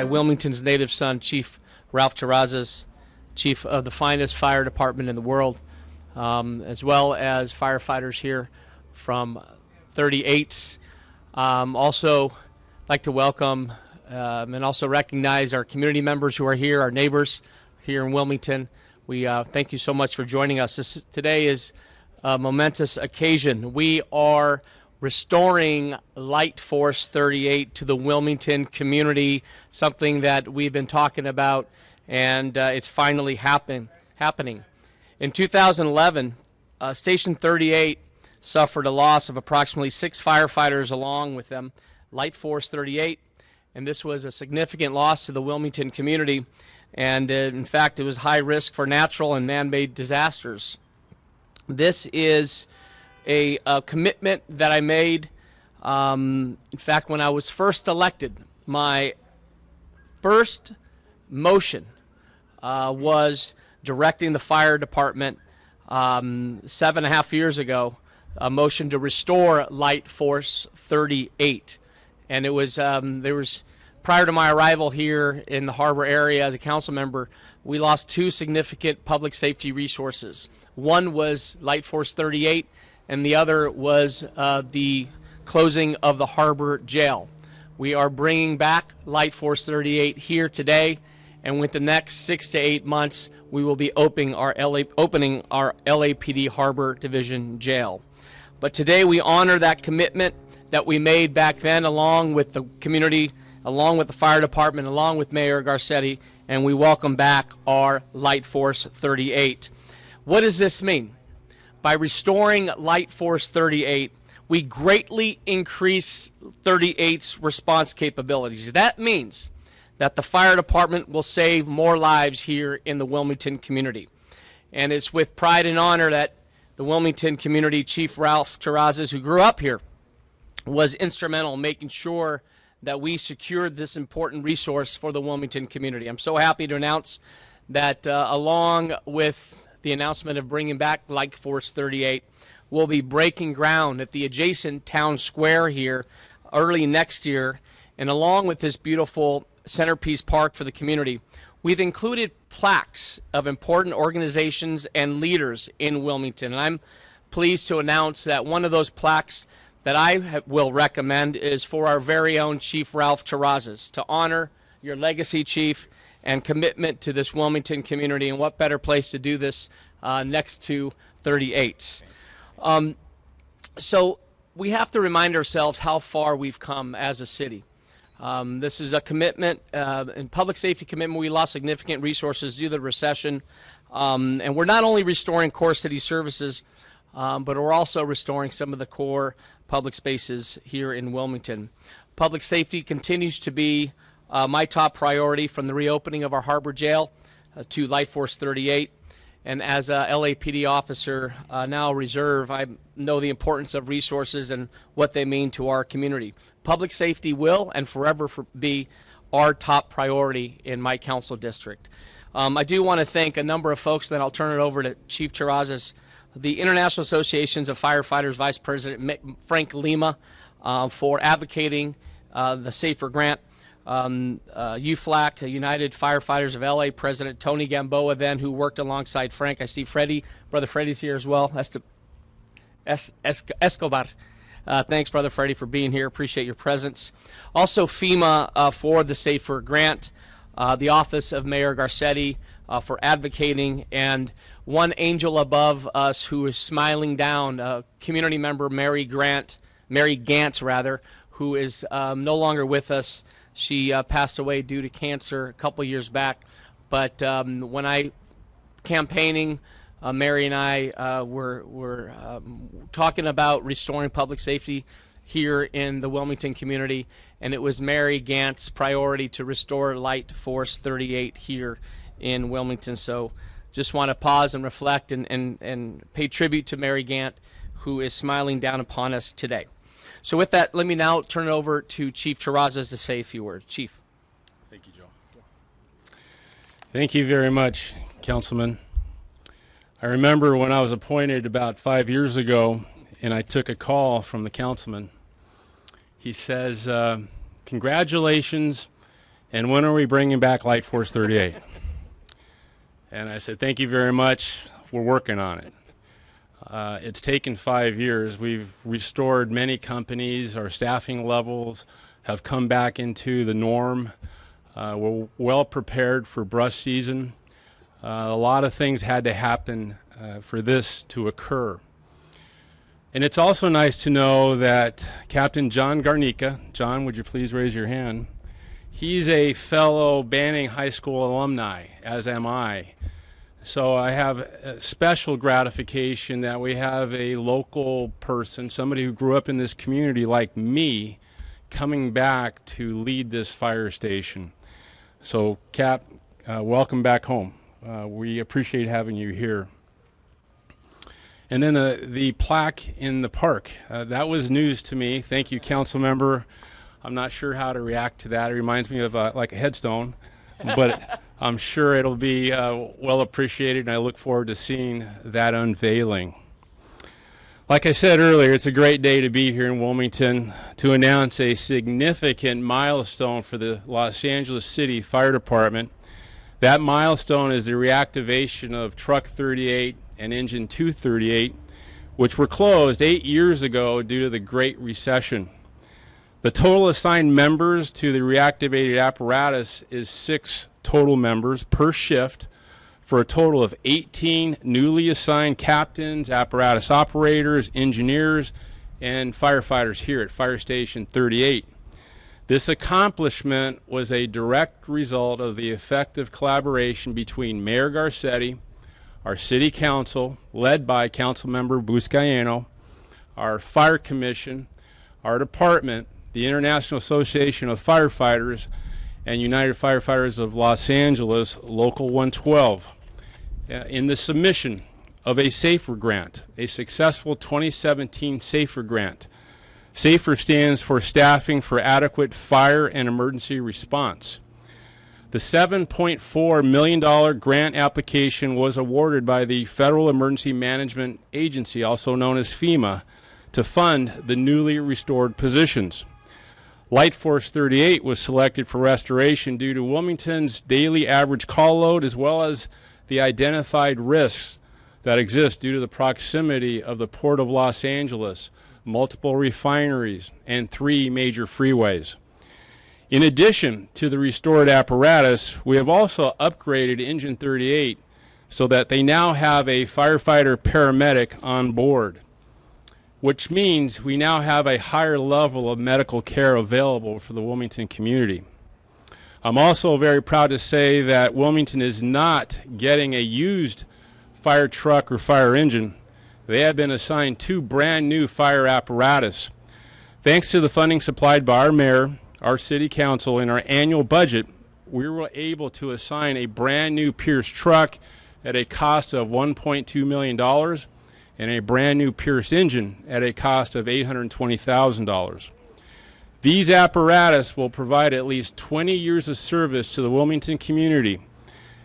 Wilmington's native son, Chief Ralph Terrazas, chief of the finest fire department in the world, as well as firefighters here from 38. Also like to welcome and also recognize our community members who are here, our neighbors here in Wilmington. We thank you so much for joining us. Today is a momentous occasion. We are restoring Light Force 38 to the Wilmington community, something that we've been talking about, and it's finally happening. In 2011, Station 38 suffered a loss of approximately 6 firefighters along with them, Light Force 38, and this was a significant loss to the Wilmington community, and in fact, it was high risk for natural and man-made disasters. This is a commitment that I made. In fact, when I was first elected, my first motion was directing the fire department 7.5 years ago, a motion to restore Light Force 38. And it was, prior to my arrival here in the harbor area as a council member, we lost 2 significant public safety resources. One was Light Force 38, and the other was the closing of the harbor jail. We are bringing back Light Force 38 here today, and with the next 6 to 8 months, we will be opening our LAPD Harbor Division jail. But today we honor that commitment that we made back then, along with the community, along with the fire department, along with Mayor Garcetti, and we welcome back our Light Force 38. What does this mean? By restoring Light Force 38, we greatly increase 38's response capabilities. That means that the fire department will save more lives here in the Wilmington community. And it's with pride and honor that the Wilmington community, Chief Ralph Terrazas, who grew up here, was instrumental in making sure that we secured this important resource for the Wilmington community. I'm so happy to announce that along with the announcement of bringing back Light Force 38, we'll be breaking ground at the adjacent town square here early next year. And along with this beautiful centerpiece park for the community, we've included plaques of important organizations and leaders in Wilmington. And I'm pleased to announce that one of those plaques that I will recommend is for our very own Chief Ralph Terrazas, to honor your legacy, Chief, and commitment to this Wilmington community. And what better place to do this next to 38s. So we have to remind ourselves how far we've come as a city. This is a commitment, in public safety commitment. We lost significant resources due to the recession. And we're not only restoring core city services, but we're also restoring some of the core public spaces here in Wilmington. Public safety continues to be my top priority, from the reopening of our harbor jail to Light Force 38. And as a LAPD officer, now reserve, I know the importance of resources and what they mean to our community. Public safety will and forever be our top priority in my council district. I do want to thank a number of folks, then I'll turn it over to Chief Terrazas. The International Associations of Firefighters Vice President Frank Lima for advocating the SAFER grant. UFLAC, United Firefighters of LA, President Tony Gamboa, then, who worked alongside Frank. I see Freddie, Brother Freddie's here as well. Escobar. Thanks, Brother Freddie, for being here. Appreciate your presence. Also, FEMA for the SAFER grant, the Office of Mayor Garcetti for advocating, and one angel above us who is smiling down, community member Mary Gantz, who is no longer with us. She passed away due to cancer a couple years back. But when I campaigning, Mary and I were talking about restoring public safety here in the Wilmington community, and it was Mary Gantz's priority to restore Light Force 38 here in Wilmington. So just want to pause and reflect and pay tribute to Mary Gant, who is smiling down upon us today. So with that, let me now turn it over to Chief Terrazas to say a few words. Chief. Thank you, Joe. Thank you very much, Councilman. I remember when I was appointed about 5 years ago, and I took a call from the councilman. He says, congratulations, And when are we bringing back Light Force 38? And I said, thank you very much. We're working on it. It's taken 5 years. We've restored many companies. Our staffing levels have come back into the norm. We're well prepared for brush season. A lot of things had to happen for this to occur. And it's also nice to know that Captain John Garnica, John, would you please raise your hand? He's a fellow Banning High School alumni, as am I. So I have a special gratification that we have a local person, somebody who grew up in this community like me, coming back to lead this fire station. So Cap, welcome back home. We appreciate having you here. And then the plaque in the park, that was news to me. Thank you, council member. I'm not sure how to react to that. It reminds me of like a headstone, but I'm sure it'll be well appreciated, and I look forward to seeing that unveiling. Like I said earlier, it's a great day to be here in Wilmington to announce a significant milestone for the Los Angeles City Fire Department. That milestone is the reactivation of Truck 38 and Engine 238, which were closed 8 years ago due to the Great Recession. The total assigned members to the reactivated apparatus is 6 total members per shift, for a total of 18 newly assigned captains, apparatus operators, engineers, and firefighters here at Fire Station 38. This accomplishment was a direct result of the effective collaboration between Mayor Garcetti, our City Council, led by Councilmember Buscaino, our Fire Commission, our department, the International Association of Firefighters, and United Firefighters of Los Angeles, Local 112, in the submission of a SAFER grant, a successful 2017 SAFER grant. SAFER stands for Staffing for Adequate Fire and Emergency Response. The $7.4 million grant application was awarded by the Federal Emergency Management Agency, also known as FEMA, to fund the newly restored positions. Light Force 38 was selected for restoration due to Wilmington's daily average call load, as well as the identified risks that exist due to the proximity of the Port of Los Angeles, multiple refineries, and 3 major freeways. In addition to the restored apparatus, we have also upgraded Engine 38 so that they now have a firefighter paramedic on board, which means we now have a higher level of medical care available for the Wilmington community. I'm also very proud to say that Wilmington is not getting a used fire truck or fire engine. They have been assigned 2 brand new fire apparatus. Thanks to the funding supplied by our mayor, our city council, and our annual budget, we were able to assign a brand new Pierce truck at a cost of $1.2 million and a brand new Pierce engine at a cost of $820,000. These apparatus will provide at least 20 years of service to the Wilmington community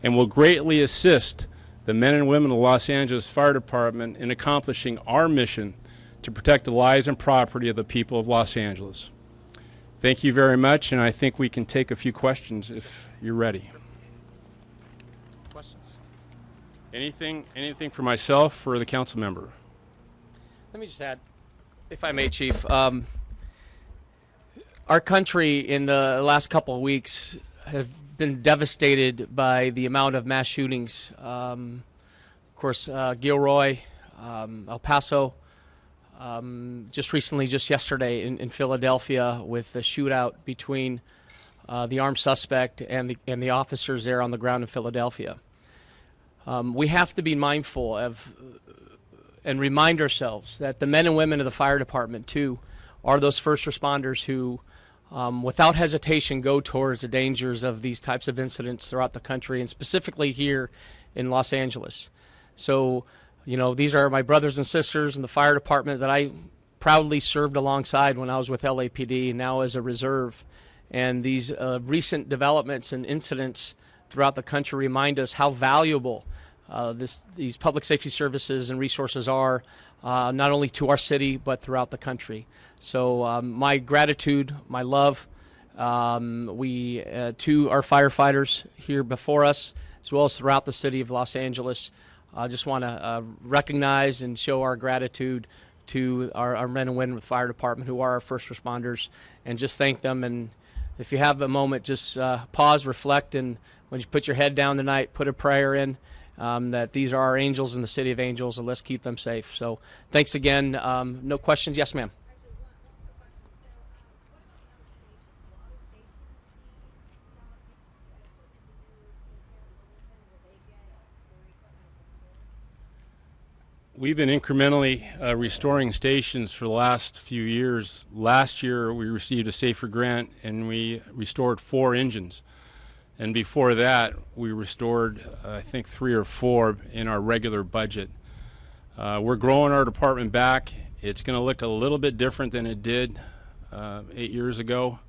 and will greatly assist the men and women of the Los Angeles Fire Department in accomplishing our mission to protect the lives and property of the people of Los Angeles. Thank you very much, and I think we can take a few questions if you're ready. Questions? Anything for myself or the council member? Let me just add, if I may, Chief. Our country in the last couple of weeks have been devastated by the amount of mass shootings. Of course, Gilroy, El Paso, just recently, just yesterday in Philadelphia, with the shootout between the armed suspect and the officers there on the ground in Philadelphia. We have to be mindful of and remind ourselves that the men and women of the fire department, too, are those first responders who, without hesitation, go towards the dangers of these types of incidents throughout the country, and specifically here in Los Angeles. So, you know, these are my brothers and sisters in the fire department that I proudly served alongside when I was with LAPD, and now as a reserve. And these recent developments and incidents throughout the country remind us how valuable these public safety services and resources are, not only to our city but throughout the country. So my gratitude, my love To our firefighters here before us, as well as throughout the city of Los Angeles, I just want to recognize and show our gratitude to our men and women with the fire department who are our first responders, and just thank them. And if you have a moment, just pause, reflect, and when you put your head down tonight, put a prayer in that these are our angels in the city of angels, and let's keep them safe. So thanks again. No questions? Yes, ma'am. We've been incrementally restoring stations for the last few years. Last year, we received a SAFER grant, and we restored 4 engines. And before that, we restored, I think, 3 or 4 in our regular budget. We're growing our department back. It's going to look a little bit different than it did 8 years ago.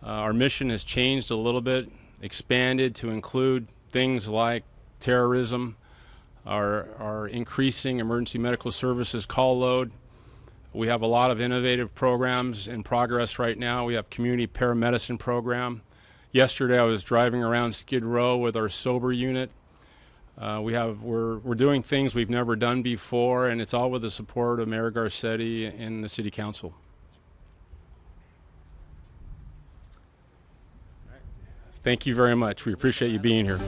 Our mission has changed a little bit, expanded to include things like terrorism, our increasing emergency medical services call load. We have a lot of innovative programs in progress right now. We have community paramedicine program. Yesterday I was driving around Skid Row with our sober unit. We're doing things we've never done before, and it's all with the support of Mayor Garcetti and the City Council. Thank you very much. We appreciate you being here.